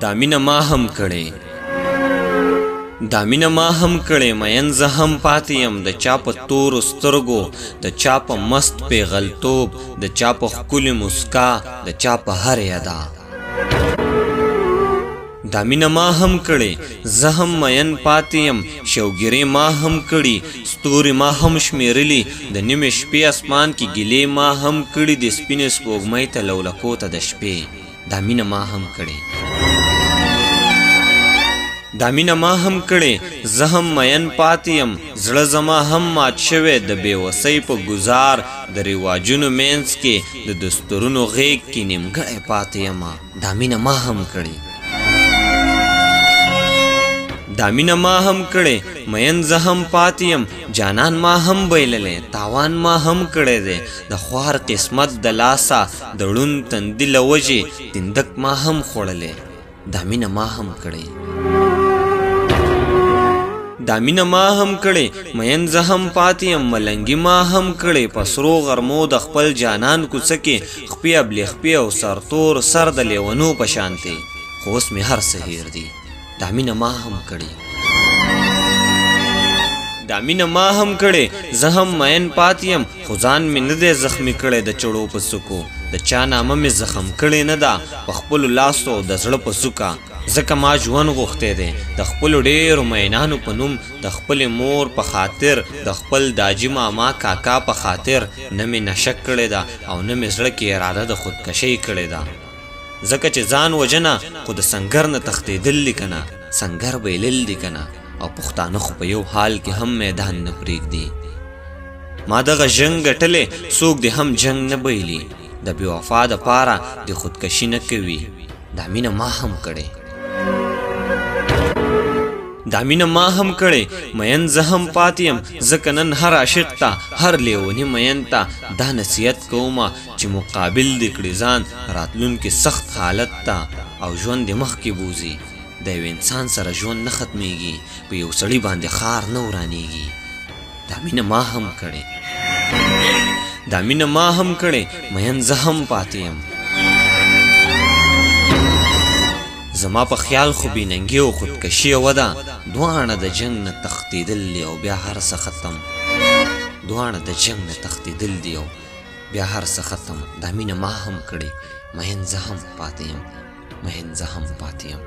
دا مینه ما هم کړې دا مینه ما هم کړې مین زه هم پاتې یم د چا په تورو سترګو د چا په مست پیغلتوب د چا په ښکلې مسکا د چا په هر ادا دا مینه ما هم کړې زه هم مین پاتې یم شوګیرې ما هم کړي ستوري ما هم شمیرلي د نیمې شپې اسمان کې ګیلې ما هم کړي د سپینې سپوږمۍ ته لولکو ته د شپې دا مینه ما هم کړې دا مینه ما هم کړې زه هم مین پاتې یم زړه زما هم مات شوی د بېوسۍ په ګزار د رواجونو منځ کې د دستورونو غیږ کې نیمګړی پاتې یمه دا مینه ما هم کړې دا مینه ما هم کړې مین زه هم پاتې یم جانان ما هم بایللی تاوان ما هم کړی دی د خوار قسمت د لاسه د ړوند تندي له وجې تندک ما هم خوړلی دا مینه ما هم کړې دا مینه ما هم کړې مین زه هم پاتې یم ملنګي ما هم کړې په سرو غرمو د خپل جانان کوڅه کې خپې ابلې او سرتور سر د لیونو په شانتې خو اوس مې هر څه هیر دي دا مینه ما هم کړې دا مینه ما هم کړې زه هم مین پاتې یم خو ځان مې نه دی زخمي کړی د چړو په څوکو د چا نامه مې زخم کړې نه ده په خپلو لاسو د زړه په څوکه ځکه ما ژوند غوښتی دی د خپلو ډېرو مینانو په نوم د خپلې مور په خاطر د خپل داجي ماما کاکا په خاطر نه مې نشه کړې ده او نه مې زړه کې اراده د خودکشۍ کړې ده ځکه چې ځان وجنه خو د سنګر نه تښتېدل دي که نه سنګر بایلل دي که نه او پښتانه خو په یو حال کې هم میدان نه پرېږدي ما دغه جنګ ګټلی څوک دې هم جنګ نه بایلي د بېوفا دپاره د خودکشي نه کوي دا مینه ما هم کړې دا مینه ما هم کړې مین زه هم پاتې یم ځکه نن هر عاشق ته هر لیوني مین ته دا نصیحت کومه چې مقابل دې کړي ځان راتلونکي سخت حالت ته او ژوند دې مخکې بوځي د یو انسان سره ژوند نه ختمیږي په یو سړي باندې خار نه ورانیږي دا مینه ما هم کړې دا مینه ما هم کړې مین زه هم پاتې یم زما په خیال خو بېننګي او خودکشي وده دواړه د جنګ نه تښتېدل دي او بیا هر څه ختم دواړه د جنګ نه تښتېدل دي او بیا هر څه ختم دا مینه ما هم کړې مین زه هم پاتې یم مین زه هم پاتې یم